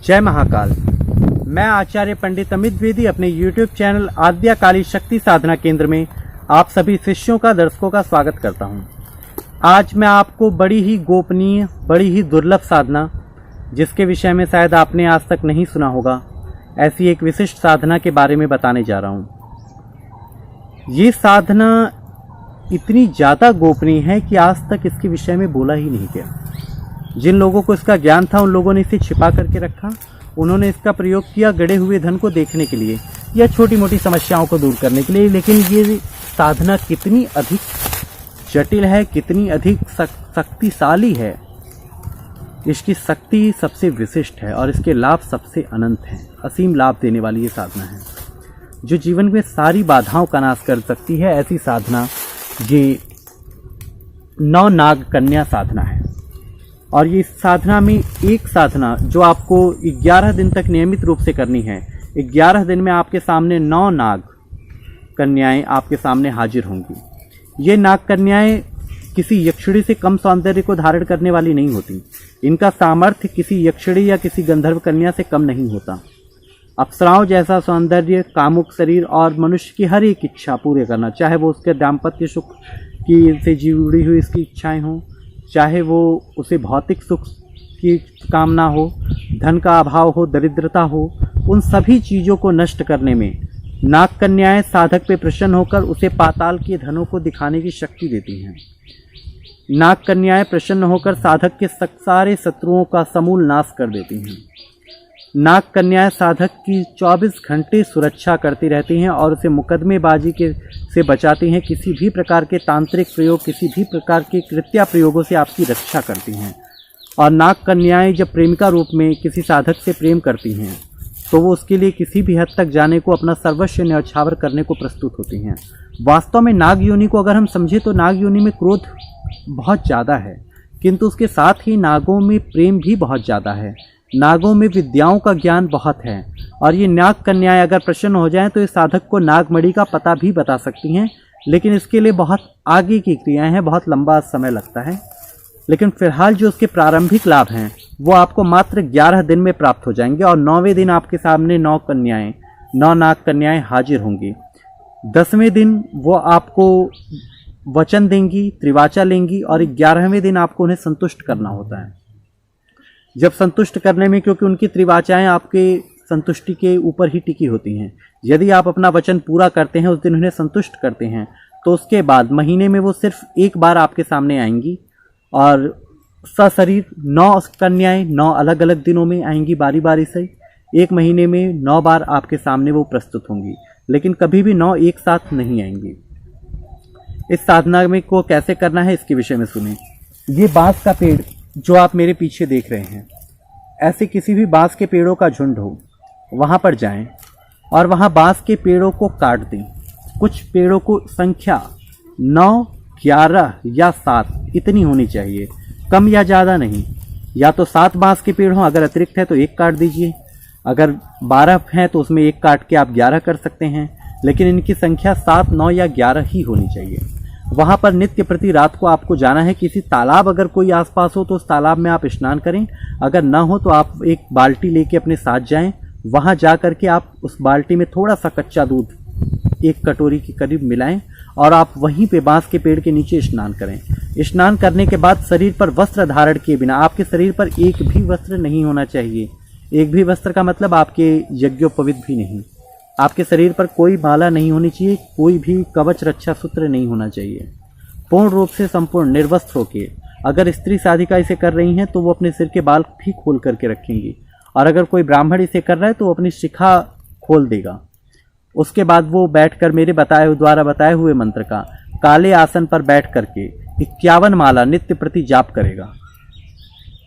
जय महाकाल। मैं आचार्य पंडित अमित द्विवेदी अपने YouTube चैनल आद्या काली शक्ति साधना केंद्र में आप सभी शिष्यों का दर्शकों का स्वागत करता हूं। आज मैं आपको बड़ी ही गोपनीय, बड़ी ही दुर्लभ साधना, जिसके विषय में शायद आपने आज तक नहीं सुना होगा, ऐसी एक विशिष्ट साधना के बारे में बताने जा रहा हूं। ये साधना इतनी ज़्यादा गोपनीय है कि आज तक इसके विषय में बोला ही नहीं गया। जिन लोगों को इसका ज्ञान था उन लोगों ने इसे छिपा करके रखा। उन्होंने इसका प्रयोग किया गड़े हुए धन को देखने के लिए या छोटी मोटी समस्याओं को दूर करने के लिए। लेकिन ये साधना कितनी अधिक जटिल है, कितनी अधिक शक्तिशाली है, इसकी शक्ति सबसे विशिष्ट है और इसके लाभ सबसे अनंत हैं। असीम लाभ देने वाली ये साधना है जो जीवन में सारी बाधाओं का नाश कर सकती है। ऐसी साधना ये नौ नाग कन्या साधना है। और ये साधना में एक साधना जो आपको 11 दिन तक नियमित रूप से करनी है। 11 दिन में आपके सामने 9 नाग कन्याएं आपके सामने हाजिर होंगी। ये नाग कन्याएं किसी यक्षिणी से कम सौंदर्य को धारण करने वाली नहीं होती। इनका सामर्थ्य किसी यक्षिणी या किसी गंधर्व कन्या से कम नहीं होता। अप्सराओं जैसा सौंदर्य, कामुक शरीर और मनुष्य की हर एक इच्छा पूरे करना, चाहे वो उसके दाम्पत्य सुख की से जुड़ी हुई इसकी इच्छाएं हों, चाहे वो उसे भौतिक सुख की कामना हो, धन का अभाव हो, दरिद्रता हो, उन सभी चीज़ों को नष्ट करने में नाग कन्याएं साधक पे प्रसन्न होकर उसे पाताल के धनों को दिखाने की शक्ति देती हैं। नाग कन्याएं प्रसन्न होकर साधक के सारे शत्रुओं का समूल नाश कर देती हैं। नाग कन्याएं साधक की 24 घंटे सुरक्षा करती रहती हैं और उसे मुकदमेबाजी से बचाती हैं। किसी भी प्रकार के तांत्रिक प्रयोग, किसी भी प्रकार के कृत्या प्रयोगों से आपकी रक्षा करती हैं। और नाग कन्याएं जब प्रेमिका रूप में किसी साधक से प्रेम करती हैं तो वो उसके लिए किसी भी हद तक जाने को, अपना सर्वस्व न्यौछावर करने को प्रस्तुत होती हैं। वास्तव में नाग योनि को अगर हम समझें तो नाग योनि में क्रोध बहुत ज़्यादा है, किंतु उसके साथ ही नागों में प्रेम भी बहुत ज़्यादा है। नागों में विद्याओं का ज्ञान बहुत है। और ये नाग कन्याएं अगर प्रसन्न हो जाएं तो इस साधक को नागमणि का पता भी बता सकती हैं। लेकिन इसके लिए बहुत आगे की क्रियाएं हैं, बहुत लंबा समय लगता है। लेकिन फिलहाल जो उसके प्रारंभिक लाभ हैं वो आपको मात्र 11 दिन में प्राप्त हो जाएंगे। और 9वें दिन आपके सामने 9 नाग कन्याएं हाजिर होंगी। 10वें दिन वो आपको वचन देंगी, त्रिवाचा लेंगी और 11वें दिन आपको उन्हें संतुष्ट करना होता है। जब संतुष्ट करने में, क्योंकि उनकी त्रिवाचाएं आपके संतुष्टि के ऊपर ही टिकी होती हैं, यदि आप अपना वचन पूरा करते हैं, उस दिन उन्हें संतुष्ट करते हैं, तो उसके बाद महीने में वो सिर्फ एक बार आपके सामने आएंगी। और सशरीर 9 कन्याएं 9 अलग अलग दिनों में आएंगी बारी बारी से। एक महीने में 9 बार आपके सामने वो प्रस्तुत होंगी, लेकिन कभी भी 9 एक साथ नहीं आएंगी। इस साधना में को कैसे करना है इसके विषय में सुने। ये बांस का पेड़ जो आप मेरे पीछे देख रहे हैं, ऐसे किसी भी बांस के पेड़ों का झुंड हो, वहाँ पर जाएं और वहाँ बांस के पेड़ों को काट दें। कुछ पेड़ों को संख्या 9, 11 या 7 इतनी होनी चाहिए, कम या ज़्यादा नहीं। या तो 7 बांस के पेड़ हों, अगर अतिरिक्त है तो एक काट दीजिए। अगर 12 हैं तो उसमें एक काट के आप 11 कर सकते हैं। लेकिन इनकी संख्या 7, 9 या 11 ही होनी चाहिए। वहाँ पर नित्य प्रति रात को आपको जाना है। किसी तालाब अगर कोई आसपास हो तो उस तालाब में आप स्नान करें। अगर ना हो तो आप एक बाल्टी लेके अपने साथ जाएं। वहाँ जा कर के आप उस बाल्टी में थोड़ा सा कच्चा दूध 1 कटोरी के करीब मिलाएं और आप वहीं पे बांस के पेड़ के नीचे स्नान करें। स्नान करने के बाद शरीर पर वस्त्र धारण किए बिना, आपके शरीर पर एक भी वस्त्र नहीं होना चाहिए। एक भी वस्त्र का मतलब आपके यज्ञोपवीत भी नहीं। आपके शरीर पर कोई माला नहीं होनी चाहिए, कोई भी कवच रक्षा सूत्र नहीं होना चाहिए। पूर्ण रूप से संपूर्ण निर्वस्त्र होके, अगर स्त्री साधिका इसे कर रही हैं तो वो अपने सिर के बाल भी खोल करके रखेंगी। और अगर कोई ब्राह्मण इसे कर रहा है तो वो अपनी शिखा खोल देगा। उसके बाद वो बैठकर मेरे द्वारा बताए हुए मंत्र का काले आसन पर बैठ करके 51 माला नित्य प्रति जाप करेगा।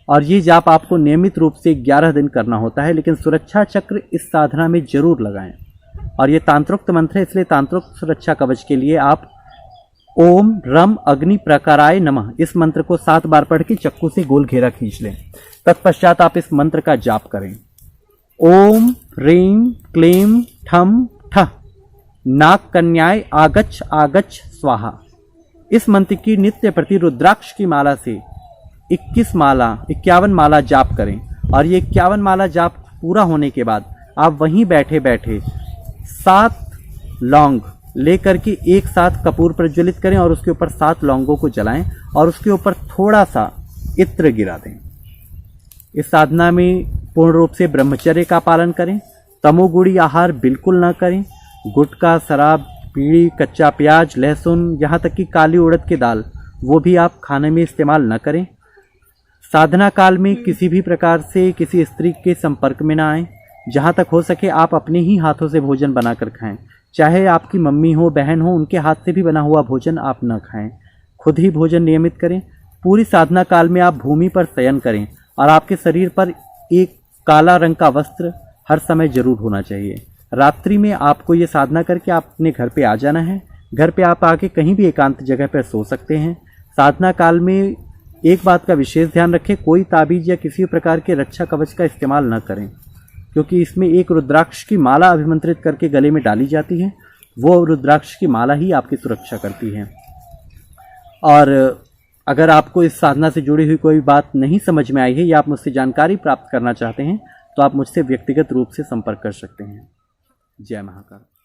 और ये जाप आपको नियमित रूप से 11 दिन करना होता है। लेकिन सुरक्षा चक्र इस साधना में जरूर लगाएं। और ये तांत्रोक्त मंत्र है, इसलिए तांत्रोक्त सुरक्षा कवच के लिए आप ओम रम अग्नि प्रकाराय नमः इस मंत्र को 7 बार पढ़ के चक्कू से गोल घेरा खींच लें। तत्पश्चात आप इस मंत्र का जाप करें। ओम ह्रीं क्लीं ठम ठः नाग कन्याय आगच्छ आगच्छ स्वाहा। इस मंत्र की नित्य प्रति रुद्राक्ष की माला से 51 माला जाप करें। और ये 51 माला जाप पूरा होने के बाद आप वहीं बैठे बैठे 7 लौंग लेकर के एक साथ कपूर प्रज्वलित करें और उसके ऊपर 7 लौंगों को जलाएं और उसके ऊपर थोड़ा सा इत्र गिरा दें। इस साधना में पूर्ण रूप से ब्रह्मचर्य का पालन करें, तमोगुणी आहार बिल्कुल ना करें, गुटखा, शराब, बीड़ी, कच्चा प्याज, लहसुन, यहाँ तक कि काली उड़द की दाल वो भी आप खाने में इस्तेमाल न करें। साधना काल में किसी भी प्रकार से किसी स्त्री के संपर्क में ना आएं। जहाँ तक हो सके आप अपने ही हाथों से भोजन बनाकर खाएं। चाहे आपकी मम्मी हो, बहन हो, उनके हाथ से भी बना हुआ भोजन आप न खाएं। खुद ही भोजन नियमित करें। पूरी साधना काल में आप भूमि पर शयन करें और आपके शरीर पर एक काला रंग का वस्त्र हर समय जरूर होना चाहिए। रात्रि में आपको ये साधना करके आप अपने घर पे आ जाना है। घर पे आप आके कहीं भी एकांत जगह पर सो सकते हैं। साधना काल में एक बात का विशेष ध्यान रखें, कोई ताबीज या किसी प्रकार के रक्षा कवच का इस्तेमाल न करें, क्योंकि इसमें एक रुद्राक्ष की माला अभिमंत्रित करके गले में डाली जाती है। वो रुद्राक्ष की माला ही आपकी सुरक्षा करती है। और अगर आपको इस साधना से जुड़ी हुई कोई बात नहीं समझ में आई है या आप मुझसे जानकारी प्राप्त करना चाहते हैं तो आप मुझसे व्यक्तिगत रूप से संपर्क कर सकते हैं। जय महाकाल।